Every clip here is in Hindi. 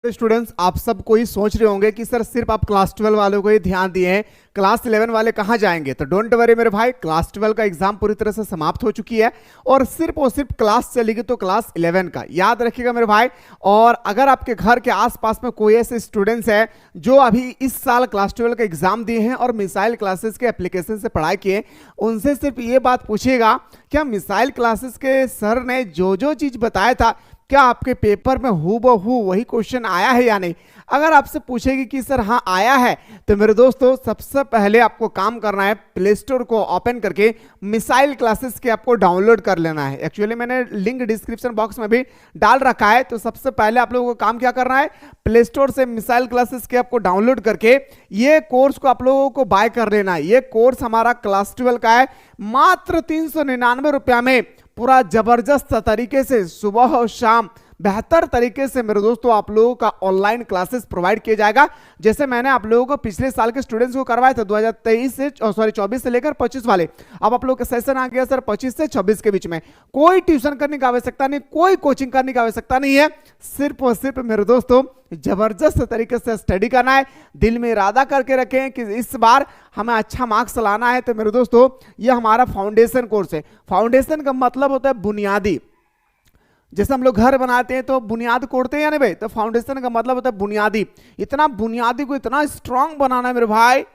स्टूडेंट्स, आप सब कोई सोच रहे होंगे कि सर सिर्फ आप क्लास 12 वालों को ही ध्यान दिए हैं, क्लास 11 वाले कहां जाएंगे। तो डोंट वरी मेरे भाई, क्लास 12 का एग्जाम पूरी तरह से समाप्त हो चुकी है और सिर्फ क्लास चलेगी तो क्लास 11 का याद रखिएगा मेरे भाई। और अगर आपके घर के आसपास में कोई ऐसे स्टूडेंट्स हैं जो अभी इस साल क्लास 12 का एग्जाम दिए हैं और मिसाइल क्लासेस के एप्लीकेशन से पढ़ाई किए, उनसे सिर्फ ये बात पूछिएगा, क्या मिसाइल क्लासेस के सर ने जो जो चीज बताया था क्या आपके पेपर में हूबहू वही क्वेश्चन आया है या नहीं। अगर आपसे पूछेगी कि सर हाँ आया है, तो मेरे दोस्तों सबसे पहले आपको काम करना है, प्ले स्टोर को ओपन करके मिसाइल क्लासेस के आपको डाउनलोड कर लेना है। एक्चुअली मैंने लिंक डिस्क्रिप्शन बॉक्स में भी डाल रखा है। तो सबसे पहले आप लोगों को काम क्या करना है, प्ले स्टोर से मिसाइल क्लासेस के आपको डाउनलोड करके ये कोर्स को आप लोगों को बाय कर लेना है। ये कोर्स हमारा क्लास 12 का है, मात्र 399 रुपया में पूरा जबरदस्त तरीके से सुबह और शाम बेहतर तरीके से मेरे दोस्तों आप लोगों का ऑनलाइन क्लासेस प्रोवाइड किया जाएगा। जैसे मैंने आप लोगों को पिछले साल के स्टूडेंट्स को करवाया था 2023 से 24 से लेकर 25 वाले। अब आप लोग का सेशन आ गया सर 25 से 26 के बीच में। कोई ट्यूशन करने की आवश्यकता नहीं, कोई कोचिंग करने की आवश्यकता नहीं है, सिर्फ और सिर्फ मेरे दोस्तों जबरदस्त तरीके से स्टडी करना है। दिल में इरादा करके रखें कि इस बार हमें अच्छा मार्क्स लाना है। तो मेरे दोस्तों ये हमारा फाउंडेशन कोर्स है। फाउंडेशन का मतलब होता है बुनियादी। जैसे हम लोग घर बनाते हैं तो बुनियाद कोड़ते हैं या नहीं भाई, तो फाउंडेशन का मतलब होता है बुनियादी। इतना बुनियादी को इतना स्ट्रांग बनाना है मेरे भाई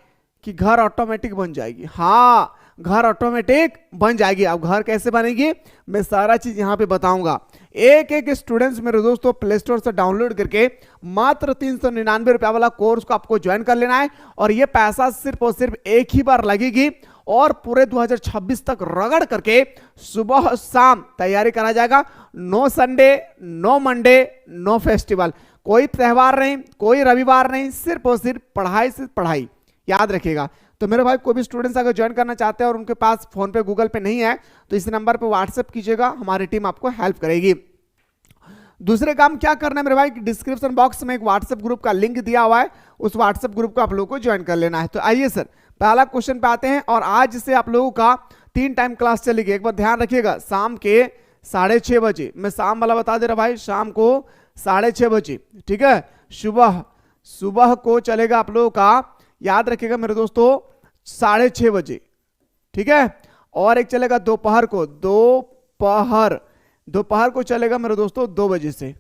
कि घर ऑटोमेटिक बन जाएगी। हाँ, घर ऑटोमेटिक बन जाएगी। अब घर कैसे बनेगी मैं सारा चीज यहां पे बताऊंगा। एक एक स्टूडेंट्स मेरे दोस्तों प्ले स्टोर से डाउनलोड करके मात्र 399 रुपया वाला कोर्स को आपको ज्वाइन कर लेना है। और ये पैसा सिर्फ और सिर्फ एक ही बार लगेगी और पूरे 2026 तक रगड़ करके सुबह शाम तैयारी करा जाएगा। No Sunday, no Monday, no festival, कोई त्योहार नहीं, कोई रविवार नहीं, सिर्फ और सिर्फ पढ़ाई से पढ़ाई, याद रखिएगा। तो मेरे भाई कोई भी स्टूडेंट्स अगर ज्वाइन करना चाहते हैं और उनके पास फोन पे गूगल पे नहीं है तो इस नंबर पे व्हाट्सएप कीजिएगा, हमारी टीम आपको हेल्प करेगी। दूसरे काम क्या करना है मेरे भाई, डिस्क्रिप्शन बॉक्स में एक व्हाट्सएप ग्रुप का लिंक दिया हुआ है, उस व्हाट्सएप ग्रुप को आप लोगों को ज्वाइन कर लेना है। तो आइए सर पहला क्वेश्चन पे आते हैं। और आज से आप लोगों का 3 टाइम क्लास चलेगी। एक बार ध्यान रखिएगा, शाम के 6:30 बजे, मैं शाम वाला बता दे रहा भाई, शाम को 6:30 बजे, ठीक है। सुबह को चलेगा आप लोगों का, याद रखिएगा मेरे दोस्तों 6:30 बजे, ठीक है। और एक चलेगा दोपहर को, दोपहर को चलेगा मेरे दोस्तों 2 बजे से।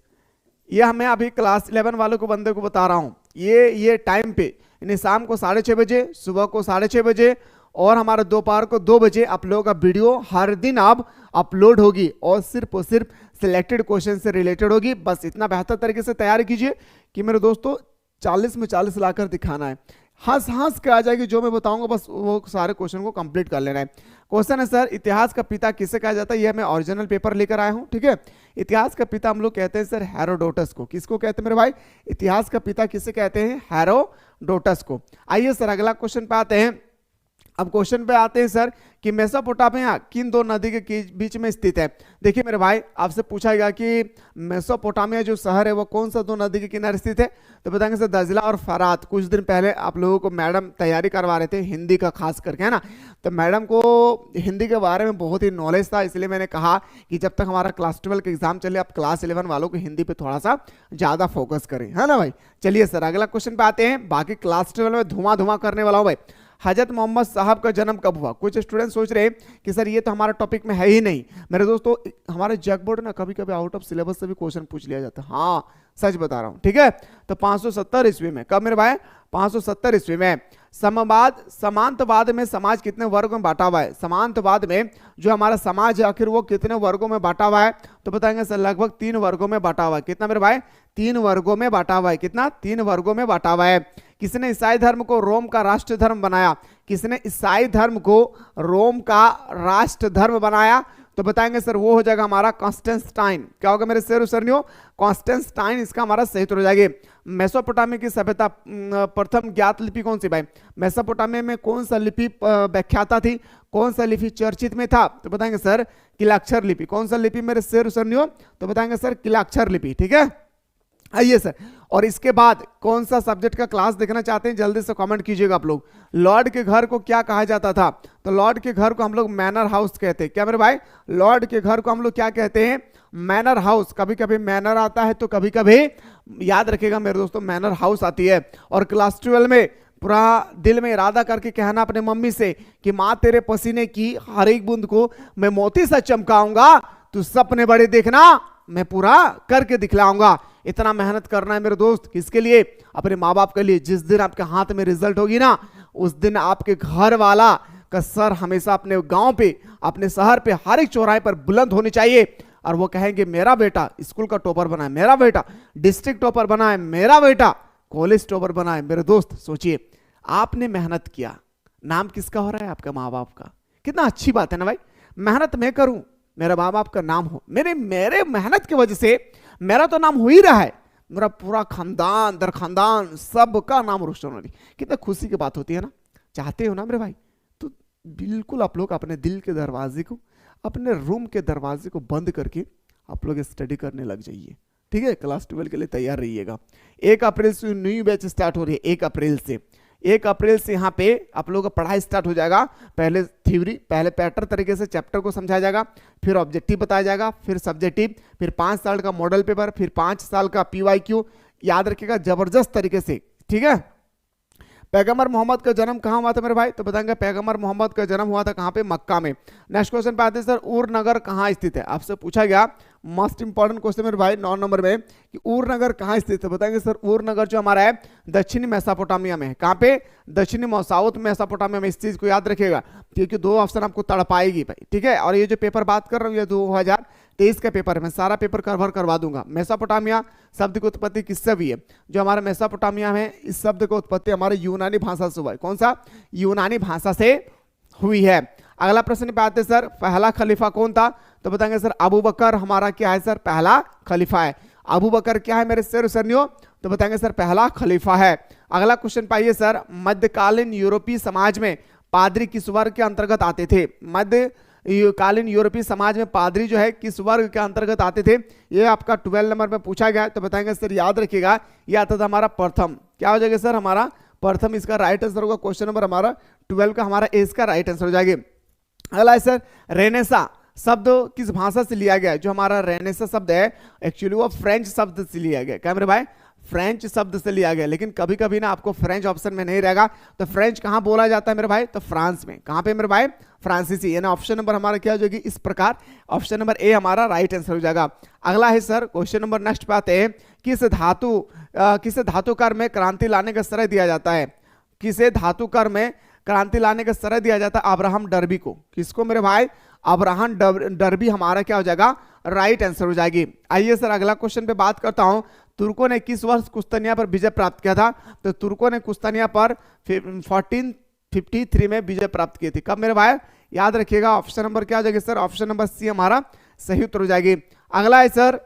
ये हमें अभी क्लास 11 वालों को बंदे को बता रहा हूं, ये टाइम पे, यानी शाम को 6:30 बजे, सुबह को 6:30 बजे और हमारा दोपहर को 2 बजे आप लोगों का वीडियो हर दिन अब अपलोड होगी और सिर्फ सिलेक्टेड क्वेश्चन से रिलेटेड होगी। बस इतना बेहतर तरीके से तैयारी कीजिए कि मेरे दोस्तों 40 में 40 लाकर दिखाना है। हंस के आ जाएगी जो मैं बताऊंगा, बस वो सारे क्वेश्चन को कंप्लीट कर लेना है। क्वेश्चन है सर, इतिहास का पिता किसे कहा जाता है। ये मैं ओरिजिनल पेपर लेकर आया हूं, ठीक है। इतिहास का पिता हम लोग कहते हैं सर हेरोडोटस को। किसको कहते हैं मेरे भाई, इतिहास का पिता किसे कहते हैं, हेरोडोटस को। आइए सर अगला क्वेश्चन पे आते हैं। अब क्वेश्चन पे आते हैं सर कि मेसोपोटामिया किन 2 नदी के बीच में स्थित है। देखिए मेरे भाई, आपसे पूछा गया कि मेसोपोटामिया जो शहर है वो कौन सा 2 नदी के किनारे स्थित है, तो बताएंगे सर दजला और फरात। कुछ दिन पहले आप लोगों को मैडम तैयारी करवा रहे थे हिंदी का खास करके, है ना। तो मैडम को हिंदी के बारे में बहुत ही नॉलेज था, इसलिए मैंने कहा कि जब तक हमारा क्लास 12 का एग्जाम चले आप क्लास 11 वालों को हिंदी पे थोड़ा सा ज्यादा फोकस करें, है ना भाई। चलिए सर अगला क्वेश्चन पे आते हैं। बाकी क्लास 12 में धुआं करने वाला हूं भाई। हजरत मोहम्मद साहब का जन्म कब हुआ। कुछ स्टूडेंट सोच रहे हैं कि सर ये तो हमारा टॉपिक में है ही नहीं। मेरे दोस्तों हमारे जग बोर्ड ना कभी कभी आउट ऑफ सिलेबस से भी क्वेश्चन पूछ लिया जाता है, हाँ सच बता रहा हूं, ठीक है। तो 570 ईस्वी में, कब मेरे भाई, 570 ईस्वी में। समांतवाद में समाज कितने वर्गों में बांटा हुआ है। समांतवाद में जो हमारा समाज है आखिर वो कितने वर्गों में बांटा हुआ है, तो बताएंगे सर लगभग 3 वर्गों में बांटा हुआ है। कितना मेरे भाई, 3 वर्गों में बांटा हुआ है। कितना, 3 वर्गों में बांटा हुआ है। किसने ईसाई धर्म को रोम का राष्ट्र धर्म बनाया, किसने ईसाई धर्म को रोम का राष्ट्र धर्म बनाया, तो बताएंगे सर वो हो जाएगा हमारा कॉन्स्टेंटाइन। क्या होगा मेरे शेर सरनियो, कॉन्स्टेंटाइन इसका हमारा सही उत्तर हो जाएगी। मेसोपोटामिया की सभ्यता प्रथम ज्ञात लिपि कौन सी भाई, मेसोपोटामिया में कौन सा लिपि व्याख्याता थी, कौन सा लिपि चर्चित में था, तो बताएंगे सर किलाक्षर लिपि। कौन सा लिपि मेरे शेर सरनियो, तो बताएंगे सर किलाक्षर लिपि, ठीक है। आइए सर, और इसके बाद कौन सा सब्जेक्ट का क्लास देखना चाहते हैं जल्दी से कमेंट कीजिएगा आप लोग। लॉर्ड के घर को क्या कहा जाता था? तो लॉर्ड के घर को हम लोग मैनर हाउस कहते हैं। क्या मेरे भाई? लॉर्ड के घर को हम लोग क्या कहते हैं? Manor house. कभी कभी मैनर आता है तो कभी कभी, याद रखिएगा मेरे दोस्तों, मैनर हाउस आती है। और क्लास 12 में पूरा दिल में इरादा करके कहना अपने मम्मी से कि माँ तेरे पसीने की हर एक बूंद को मैं मोती से चमकाऊंगा, तू सपने बड़े देखना, मैं पूरा करके दिखलाऊंगा। इतना मेहनत करना है मेरे दोस्त, किसके लिए? अपने माँ बाप के लिए। जिस दिन आपके हाथ में रिजल्ट होगी ना, उस दिन आपके घर वाला का सर हमेशा अपने गांव पे, अपने शहर पे, हर एक चौराहे पर बुलंद होनी चाहिए, और वो कहेंगे मेरा बेटा स्कूल का टॉपर बना है, मेरा बेटा डिस्ट्रिक्ट टॉपर बना है, मेरा बेटा कॉलेज टॉपर बना है। मेरे दोस्त सोचिए, आपने मेहनत किया, नाम किसका हो रहा है? आपका माँ बाप का। कितना अच्छी बात है ना भाई। मेहनत मैं करूं, मेरा माँ बाप का नाम हो, मेरे मेहनत की वजह से मेरा तो नाम हो ही रहा है, मेरा पूरा खानदान दर खानदान सबका नाम रोशन हो रही। कितना खुशी की बात होती है ना। चाहते हो ना मेरे भाई, तो बिल्कुल आप लोग अपने दिल के दरवाजे को, अपने रूम के दरवाजे को बंद करके आप लोग स्टडी करने लग जाइए। ठीक है, क्लास 12 के लिए तैयार रहिएगा। 1 अप्रैल से न्यू बैच स्टार्ट हो रही है। 1 अप्रैल से यहाँ पे आप लोगों का पढ़ाई स्टार्ट हो जाएगा। पहले थ्योरी, पहले पैटर्न तरीके से चैप्टर को समझाया जाएगा, फिर ऑब्जेक्टिव बताया जाएगा, फिर सब्जेक्टिव, फिर 5 साल का मॉडल पेपर, फिर 5 साल का PYQ। याद रखिएगा जबरदस्त तरीके से। ठीक है। पैगंबर मोहम्मद का जन्म कहाँ हुआ था मेरे भाई? तो बताएंगे पैगंबर मोहम्मद का जन्म हुआ था कहाँ पे? मक्का में। नेक्स्ट क्वेश्चन पे आते हैं सर, उर नगर कहाँ स्थित है? आपसे पूछा गया, मोस्ट इंपॉर्टेंट क्वेश्चन मेरे भाई 9 नंबर में, कि उर नगर कहाँ स्थित है? बताएंगे सर उर नगर जो हमारा है दक्षिणी मेसोपोटामिया में है। कहाँ पे? दक्षिणी साउथ मेसोपोटामिया में। इस चीज को याद रखिएगा क्योंकि 2 ऑप्शन आपको तड़पाएगी भाई। ठीक है। और ये जो पेपर बात कर रहा हूँ ये 2023 का पेपर है, मैं सारा पेपर कवर करवा दूंगा। मेसोपोटामिया शब्द की उत्पत्ति किससे हुई है? जो हमारा मेसोपोटामिया है, इस शब्द की उत्पत्ति हमारे यूनानी भाषा से हुआ है। कौन सा? यूनानी भाषा से हुई है। अगला प्रश्न पे आते सर, पहला खलीफा कौन था? तो बताएंगे सर अबू बकर हमारा क्या है सर? पहला खलीफा है। अबू बकर क्या है मेरे सरनियों? तो बताएंगे सर पहला खलीफा है। अगला क्वेश्चन पाइए सर, मध्यकालीन यूरोपीय समाज में पादरी किस वर्ग के अंतर्गत आते थे? मध्यकालीन यूरोपीय समाज में पादरी जो है किस वर्ग के अंतर्गत आते थे? ये आपका 12 नंबर में पूछा गया है। तो बताएंगे सर याद रखिएगा, ये आता था हमारा प्रथम। क्या हो जाएगा सर? हमारा प्रथम इसका राइट आंसर होगा। क्वेश्चन नंबर हमारा 12 का हमारा ए का राइट आंसर हो जाएगी। अगला है सर, रेनेसा शब्द किस भाषा से लिया गया है? जो हमारा रेनेसा शब्द है एक्चुअली वो फ्रेंच शब्द से लिया गया। क्या मेरे भाई? फ्रेंच शब्द से लिया गया। लेकिन कभी कभी ना आपको फ्रेंच ऑप्शन में नहीं रहेगा, तो फ्रेंच कहां बोला जाता है मेरे भाई? तो फ्रांस में। कहां पे मेरे भाई? फ्रांसीसी। यानी ऑप्शन नंबर हमारा क्या हो जाएगी? इस प्रकार ऑप्शन नंबर ए हमारा राइट आंसर हो जाएगा। अगला है सर क्वेश्चन नंबर नेक्स्ट पे आते हैं, किस धातुकार में क्रांति लाने का श्रेय दिया जाता है? किसे धातुकार में क्रांति लाने का श्रेय दिया जाता है? अब्राहम डर्बी को। किसको मेरे भाई? अब्राहम डर्बी हमारा क्या हो जाएगा? राइट आंसर हो जाएगी। आइए सर अगला क्वेश्चन पे बात करता हूं, तुर्कों ने किस वर्ष कुस्तानिया पर विजय प्राप्त किया था? तो तुर्कों ने कुस्तानिया पर 1453 में विजय प्राप्त की थी। कब मेरे भाई? याद रखिएगा ऑप्शन नंबर क्या हो जाएगा सर? ऑप्शन नंबर सी हमारा सही उत्तर हो जाएगी। अगला है सर,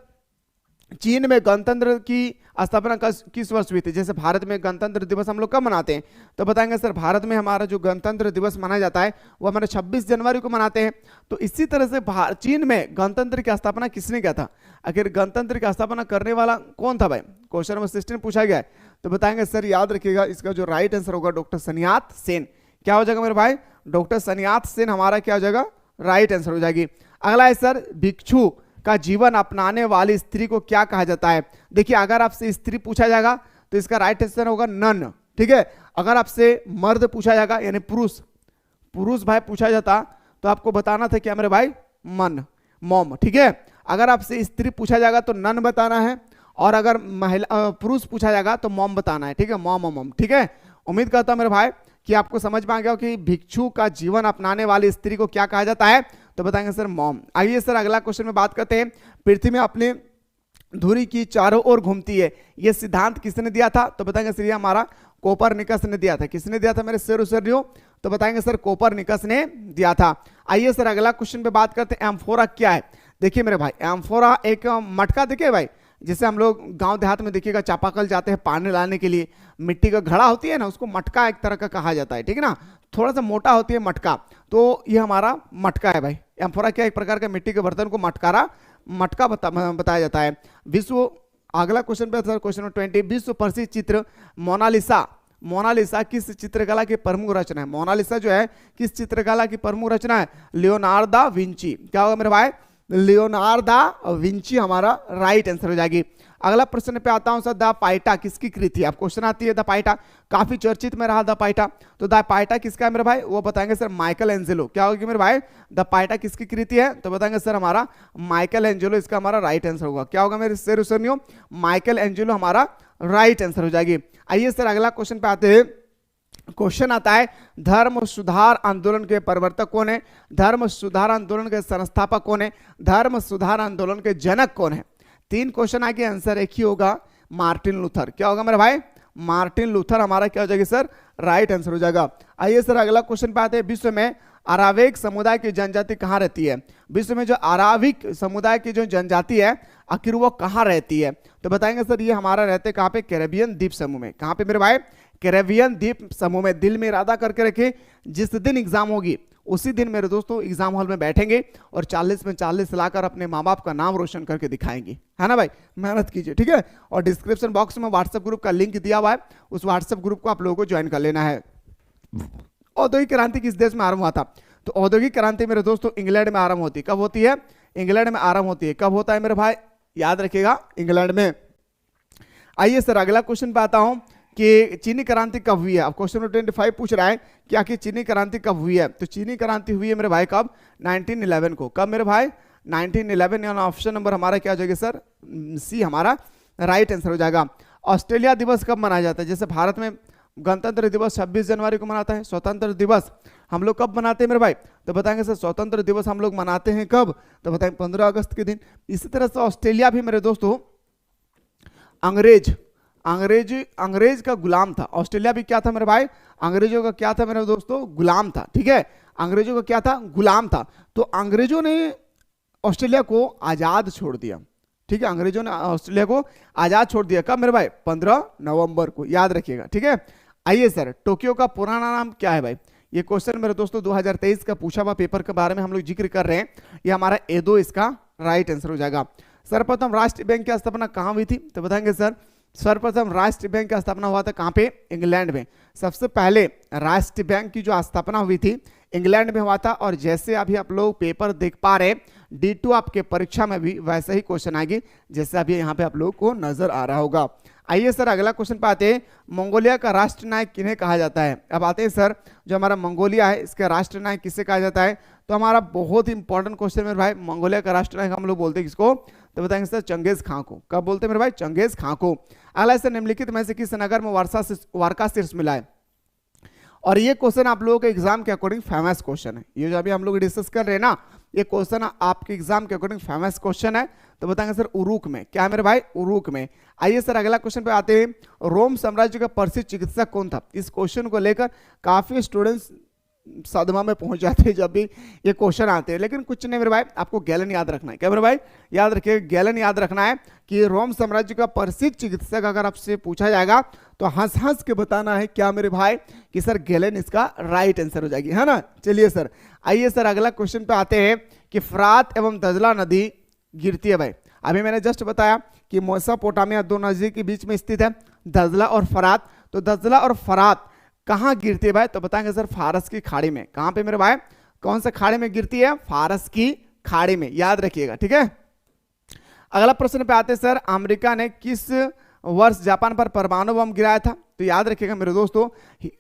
चीन में गणतंत्र की स्थापना किस वर्ष हुई थी? जैसे भारत में गणतंत्र दिवस हम लोग कब मनाते हैं? तो बताएंगे सर भारत में हमारा जो गणतंत्र दिवस मनाया जाता है वो हमारे 26 जनवरी को मनाते हैं। तो इसी तरह से चीन में गणतंत्र की स्थापना किसने किया था? आखिर गणतंत्र की स्थापना करने वाला कौन था भाई? क्वेश्चन नंबर 16 पूछा गया है। तो बताएंगे सर याद रखिएगा इसका जो राइट आंसर होगा डॉक्टर सन्यात सेन। क्या हो जाएगा मेरे भाई? डॉक्टर सन्यात सेन हमारा क्या हो जाएगा? राइट आंसर हो जाएगी। अगला है सर, भिक्षु का जीवन अपनाने वाली स्त्री को क्या कहा जाता है? देखिए अगर आपसे स्त्री पूछा जाएगा तो इसका राइट आंसर होगा नन। ठीक है। अगर आपसे मर्द पूछा जाएगा यानी पुरुष भाई पूछा जाता तो आपको बताना था क्या मेरे भाई? मॉम। ठीक है। अगर आपसे स्त्री पूछा जाएगा तो नन बताना है, और अगर महिला पुरुष पूछा जाएगा तो मॉम बताना है। ठीक है, मॉम। ठीक है। उम्मीद करता हूं मेरे भाई कि आपको समझ में आ गया कि भिक्षु का जीवन अपनाने वाली स्त्री को क्या कहा जाता है? तो बताएंगे सर मॉम। आइए सर अगला क्वेश्चन में बात करते हैं, पृथ्वी में अपने धुरी की चारों ओर घूमती है, यह सिद्धांत किसने दिया था? तो बताएंगे सर ये हमारा कोपरनिकस ने दिया था। किसने दिया था मेरे शेरों? तो बताएंगे सर कोपरनिकस ने दिया था। आइए सर अगला क्वेश्चन पे बात करते हैं, एम्फोरा क्या है? देखिए मेरे भाई एम्फोरा एक मटका, देखिए भाई जैसे हम लोग गांव देहात में देखिएगा चापाकल जाते हैं पानी लाने के लिए, मिट्टी का घड़ा होती है ना, उसको मटका एक तरह का कहा जाता है। ठीक है ना, थोड़ा सा मोटा होती है मटका, तो ये हमारा मटका है भाई। एम्फोरा क्या? एक प्रकार के मिट्टी के बर्तन को मटका बताया जाता है। विश्व अगला क्वेश्चन पे सर क्वेश्चन नंबर 20, विश्व प्रसिद्ध चित्र मोनालिसा, मोनालिसा किस चित्रकला की प्रमुख रचना है? मोनालिसा जो है किस चित्रकला की प्रमुख रचना है? Leonardo da Vinci. क्या होगा मेरे भाई? लियोनार्डो दा विंची हमारा राइट आंसर हो जाएगी। अगला प्रश्न पे आता हूं सर, द पाइटा किसकी कृति है? अब क्वेश्चन आती है द पाइटा, काफी चर्चित में रहा द पाइटा, तो द पाइटा किसका है मेरे भाई? वो बताएंगे सर माइकल एंजेलो। क्या होगी मेरे भाई? द पाइटा किसकी कृति है? तो बताएंगे सर हमारा माइकल एंजेलो, इसका हमारा राइट आंसर होगा। क्या होगा मेरे शेर माइकल एंजेलो हमारा राइट आंसर हो जाएगी। आइए सर अगला क्वेश्चन पे आते हैं। क्वेश्चन आता है धर्म सुधार आंदोलन के प्रवर्तक कौन है? धर्म सुधार आंदोलन के संस्थापक कौन है? धर्म सुधार आंदोलन के जनक कौन है? 3 क्वेश्चन आगे, आंसर एक ही होगा, मार्टिन लूथर। क्या होगा मेरे भाई? मार्टिन लूथर हमारा क्या हो जाएगी सर? राइट आंसर हो जाएगा। आइए सर अगला क्वेश्चन पे आते हैं। विश्व में अराविक समुदाय की जनजाति कहाँ रहती है? विश्व में जो अराविक समुदाय की जो जनजाति है आखिर वो कहाँ रहती है? तो बताएंगे सर ये हमारा रहते कहाँ पे? कैरेबियन द्वीप समूह में। कहाँ पे मेरे भाई? कैरेबियन द्वीप समूह में। दिल में इरादा करके रखे, जिस दिन एग्जाम होगी उसी दिन मेरे दोस्तों एग्जाम हॉल में बैठेंगे और 40 में 40 लाकर अपने माँ बाप का नाम रोशन करके दिखाएंगे, है ना भाई? मेहनत कीजिए, ठीक है। और डिस्क्रिप्शन बॉक्स में व्हाट्सएप ग्रुप का लिंक दिया हुआ है, उस व्हाट्सएप ग्रुप को आप लोगों को ज्वाइन कर लेना है। औद्योगिक क्रांति किस देश में आरंभ हुआ था? तो औद्योगिक क्रांति मेरे दोस्तों इंग्लैंड में आरंभ होती है। कब होती है? इंग्लैंड में आरंभ होती है। कब होता है मेरे भाई? याद रखिएगा, इंग्लैंड में। आइए सर अगला क्वेश्चन पे आता हूं कि चीनी क्रांति कब हुई है? अब क्वेश्चन नंबर 25 पूछ रहा है कि आखिर चीनी क्रांति कब हुई है? तो चीनी क्रांति हुई है मेरे भाई कब? 1911 को। कब मेरे भाई? 1911। यानी ऑप्शन नंबर हमारा क्या हो जाएगा सर? सी हमारा राइट आंसर हो जाएगा। ऑस्ट्रेलिया दिवस कब मनाया जाता है? जैसे भारत में गणतंत्र दिवस 26 जनवरी को मनाता है। स्वतंत्र दिवस हम लोग कब मनाते हैं मेरे भाई? तो बताएंगे सर स्वतंत्र दिवस हम लोग मनाते हैं कब? तो बताएंगे 15 अगस्त के दिन। इसी तरह से ऑस्ट्रेलिया भी मेरे दोस्तों अंग्रेज का गुलाम था। ऑस्ट्रेलिया भी क्या था मेरे भाई? अंग्रेजों का क्या था मेरे दोस्तों? गुलाम था, ठीक है। अंग्रेजों का क्या था? गुलाम था। तो अंग्रेजों ने ऑस्ट्रेलिया को आजाद छोड़ दिया, ठीक है। अंग्रेजों ने ऑस्ट्रेलिया को आजाद छोड़ दिया कब मेरे भाई? 15 नवंबर को, याद रखिएगा, ठीक है। आइए सर टोक्यो का पुराना नाम क्या है भाई? ये क्वेश्चन मेरे दोस्तों 2023 का पूछा हुआ पेपर के बारे में हम लोग जिक्र कर रहे हैं। ये हमारा एदो इसका राइट आंसर हो जाएगा। सर्वप्रथम राष्ट्रीय बैंक की स्थापना कहाँ हुई थी? तो बताएंगे सर सर्वप्रथम राष्ट्रीय बैंक की स्थापना हुआ था कहाँ पे? इंग्लैंड में। सबसे पहले राष्ट्रीय बैंक की जो स्थापना हुई थी इंग्लैंड में हुआ था। और जैसे अभी आप लोग पेपर देख पा रहे हैं D2 आपके परीक्षा में भी वैसा ही क्वेश्चन आएगी जैसे अभी यहाँ पे आप लोग को नजर आ रहा होगा। आइए सर अगला क्वेश्चन पे आते हैं। मंगोलिया का राष्ट्र नायक किन्हें कहा जाता है? अब आते हैं सर जो हमारा मंगोलिया है इसका राष्ट्र नायक किसे कहा जाता है? तो हमारा बहुत ही इंपॉर्टेंट क्वेश्चन मेरे भाई, मंगोलिया का राष्ट्र नायक हम लोग बोलते हैं किसको? तो बताएंगे सर चंगेज खां को। कब बोलते हैं मेरे भाई? चंगेज खां को। अगला सर निम्नलिखित में से किस नगर में वारका शीर्ष मिला है? और ये क्वेश्चन आप लोगों के एग्जाम के अकॉर्डिंग फेमस क्वेश्चन है। ये जो अभी हम लोग डिस्कस कर रहे हैं ना, ये क्वेश्चन आपके एग्जाम के अकॉर्डिंग फेमस क्वेश्चन है। तो बताएंगे सर उरुक में। क्या है मेरे भाई? उरुक में। आइए सर अगला क्वेश्चन पे आते हैं। रोम साम्राज्य का प्रसिद्ध चिकित्सक कौन था? इस क्वेश्चन को लेकर काफी स्टूडेंट्स सदमा में पहुंच जाते हैं जब भी ये क्वेश्चन आते हैं, लेकिन कुछ नहीं मेरे भाई, आपको गैलन याद रखना है। क्या मेरे भाई? याद रखिए, गैलन याद रखना है कि रोम साम्राज्य का प्रसिद्ध चिकित्सक अगर आपसे पूछा जाएगा तो हंस हंस के बताना है क्या मेरे भाई कि सर गैलन इसका राइट आंसर हो जाएगी, है ना। चलिए सर आइए सर अगला क्वेश्चन पे आते हैं कि फरात एवं दजला नदी गिरती है भाई। अभी मैंने जस्ट बताया कि मेसोपोटामिया दो नदी के बीच में स्थित है, दजला और फरात। तो दजला और फरात कहाँ गिरती है भाई? तो बताएंगे सर फारस की खाड़ी में। कहाँ पे मेरे भाई? कौन से खाड़ी में गिरती है? फारस की खाड़ी में, याद रखिएगा, ठीक है। अगला प्रश्न पे आते हैं सर अमेरिका ने किस वर्ष जापान पर परमाणु बम गिराया था? तो याद रखिएगा मेरे दोस्तों,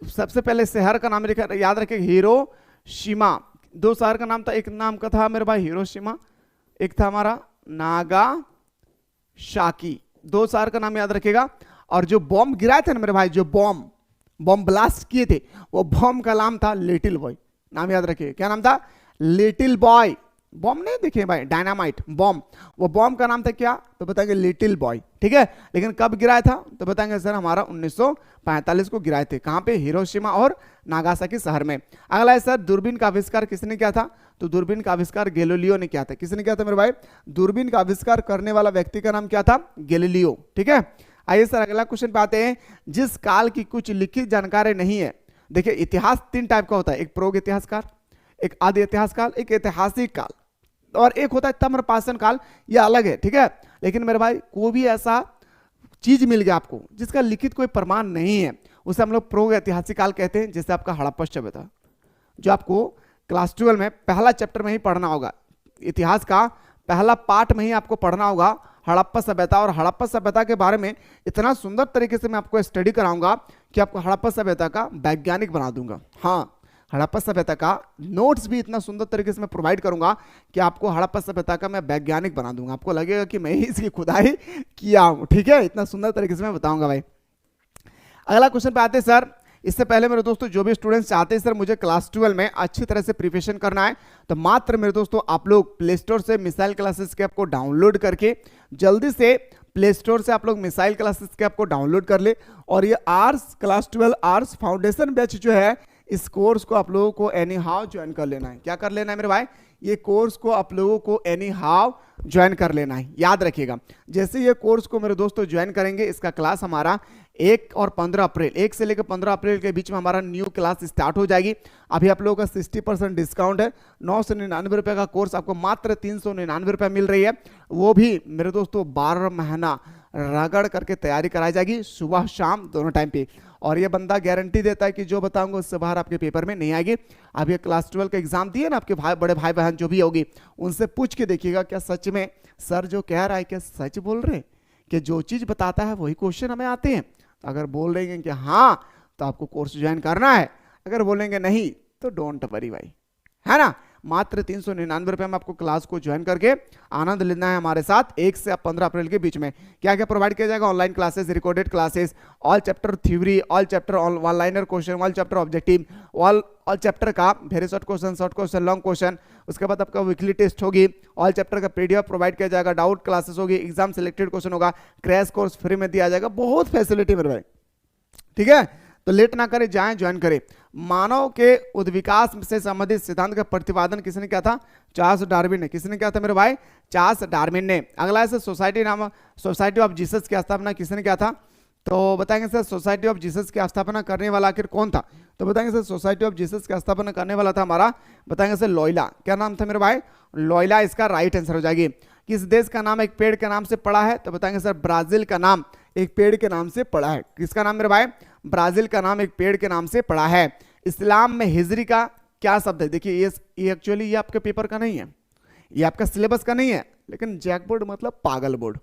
सबसे पहले शहर का नाम याद रखिएगा हिरोशिमा। 2 शहर का नाम था, एक नाम का था मेरे भाई हिरोशिमा, एक था हमारा नागासाकी। 2 शहर का नाम याद रखिएगा। और जो बॉम्ब गिराए थे ना मेरे भाई, जो बॉम्ब ब्लास्ट किए थे, वो बॉम्ब का नाम था लिटिल बॉय। नाम याद रखिए, क्या नाम था? Little boy. बॉम्ब नहीं देखिए भाई, डायनामाइट बॉम्ब, वो बॉम्ब का नाम था क्या? तो बताएंगे लिटिल बॉय, ठीक है। लेकिन कब गिराया था? तो बताएंगे सर हमारा 1945 को गिराए थे। कहां पे? हिरोशिमा और नागासाकी शहर में। अगला है सर दूरबीन का आविष्कार किसने किया था? तो दूरबीन का आविष्कार गैलीलियो ने किया था। किसने किया था मेरे भाई? दूरबीन का आविष्कार करने वाला व्यक्ति का नाम क्या था? गैलीलियो, ठीक है। आइए सर अगला क्वेश्चन पे आते हैं। जिस काल की कुछ लिखित जानकारी नहीं है, देखिए इतिहास 3 टाइप का होता है, एक प्रोग इतिहासकार, एक आदि इतिहास काल, एक ऐतिहासिक काल और एक होता है ताम्रपाषाण काल। ये अलग है, ठीक है। लेकिन मेरे भाई कोई भी ऐसा चीज मिल गया आपको जिसका लिखित कोई प्रमाण नहीं है, उसे हम लोग प्रो ऐतिहासिक काल कहते हैं। जैसे आपका हड़प्पा सभ्यता, जो आपको क्लास 12 में पहला चैप्टर में ही पढ़ना होगा, इतिहास का पहला पार्ट में ही आपको पढ़ना होगा हड़प्पा सभ्यता। और हड़प्पा सभ्यता के बारे में इतना सुंदर तरीके से मैं आपको स्टडी कराऊंगा कि आपको हड़प्पा सभ्यता का वैज्ञानिक बना दूंगा। हाँ, हड़प्पा सभ्यता का नोट्स भी इतना सुंदर तरीके से मैं प्रोवाइड करूंगा कि आपको हड़प्पा सभ्यता का मैं वैज्ञानिक बना दूंगा। आपको लगेगा कि मैं ही इसकी खुदाई किया हूं। ठीक है, इतना सुंदर तरीके से मैं बताऊंगा भाई। अगला क्वेश्चन पे आते हैं सर। इससे पहले मेरे दोस्तों जो भी स्टूडेंट्स चाहते हैं सर मुझे क्लास 12 में अच्छी तरह से प्रिपरेशन करना है, तो मात्र मेरे दोस्तों आप लोग प्ले स्टोर से मिसाइल क्लासेस के ऐप को डाउनलोड करके जल्दी से प्ले स्टोर से आप लोग मिसाइल क्लासेस के ऐप को डाउनलोड कर ले। और ये arts class 12 arts foundation batch जो है, इस कोर्स को आप लोगों को एनी हाउ ज्वाइन कर लेना है। क्या कर लेना है मेरे भाई? ये कोर्स को आप लोगों को एनी हाउ ज्वाइन कर लेना है। याद रखिएगा, जैसे ये कोर्स को मेरे दोस्तों ज्वाइन करेंगे, इसका क्लास हमारा 1 और 15 अप्रैल, 1 से लेकर 15 अप्रैल के बीच में हमारा न्यू क्लास स्टार्ट हो जाएगी। अभी आप लोगों का 60% डिस्काउंट है। 999 रुपये का कोर्स आपको मात्र 399 रुपये मिल रही है। वो भी मेरे दोस्तों 12 महीना रगड़ करके तैयारी कराई जाएगी, सुबह शाम दोनों टाइम पे। और ये बंदा गारंटी देता है कि जो बताऊंगा उससे बाहर आपके पेपर में नहीं आएगी। अब ये क्लास 12 का एग्जाम दिए ना, आपके भाई बड़े भाई बहन जो भी होगी, उनसे पूछ के देखिएगा क्या सच में सर जो कह रहा है क्या सच बोल रहे हैं, कि जो चीज़ बताता है वही क्वेश्चन हमें आते हैं। अगर बोल रहे हैं कि हाँ तो आपको कोर्स ज्वाइन करना है, अगर बोलेंगे नहीं तो डोंट वरी भाई, है ना। मात्र 399 रुपये में आपको क्लास को ज्वाइन करके आनंद लेना है हमारे साथ। 1 से 15 अप्रैल के बीच में क्या क्या प्रोवाइड किया जाएगा? Online classes, recorded classes, all chapter theory, all chapter one liner question, all chapter objective, all chapter का very short question, long question. उसके बाद आपका वीकली टेस्ट होगी, ऑल चैप्टर का पीडीएफ प्रोवाइड किया जाएगा, डाउट क्लासेस होगी, एग्जाम सिलेक्टेड क्वेश्चन होगा, क्रैश कोर्स फ्री में दिया जाएगा। बहुत फैसिलिटी मेरे भाई, ठीक है। तो लेट ना करें, जाएं ज्वाइन करें। मानव के उद्विकास से संबंधित सिद्धांत का प्रतिपादन किसने किया था? चार्ल्स डार्विन ने। किसने किया था मेरे भाई? चार्ल्स डार्विन ने। अगला है सोसाइटी ऑफ जीसस की स्थापना किसने किया था? तो बताएंगे सर सोसाइटी ऑफ जीसस की स्थापना करने वाला आखिर कौन था? तो बताएंगे सर सोसाइटी ऑफ जीसस की स्थापना करने वाला था हमारा, बताएंगे सर लोयला। क्या नाम था मेरे भाई? लोयला इसका राइट आंसर हो जाएगी। किस देश का नाम एक पेड़ के नाम से पड़ा है? तो बताएंगे सर ब्राजील का नाम एक पेड़ के नाम से पड़ा है। किसका नाम मेरे भाई? ब्राजील का नाम एक पेड़ के नाम से पड़ा है। इस्लाम में हिजरी का क्या शब्द है? देखिए ये एक्चुअली ये आपके पेपर का नहीं है, ये आपका सिलेबस का नहीं है, लेकिन जैक बोर्ड मतलब पागल बोर्ड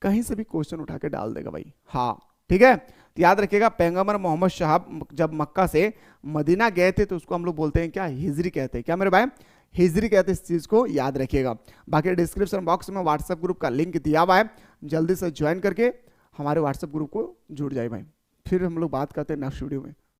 कहीं से भी क्वेश्चन उठा के डाल देगा भाई। हाँ ठीक है, तो याद रखिएगा पैगंबर मोहम्मद साहब जब मक्का से मदीना गए थे तो उसको हम लोग बोलते हैं क्या? हिजरी कहते हैं। क्या मेरे भाई? हिजरी कहते हैं। इस चीज को याद रखिएगा। बाकी डिस्क्रिप्शन बॉक्स में व्हाट्सएप ग्रुप का लिंक दिया हुआ है, जल्दी से ज्वाइन करके हमारे व्हाट्सएप ग्रुप को जुड़ जाए भाई। फिर हम लोग बात करते हैं नेक्स्ट वीडियो में।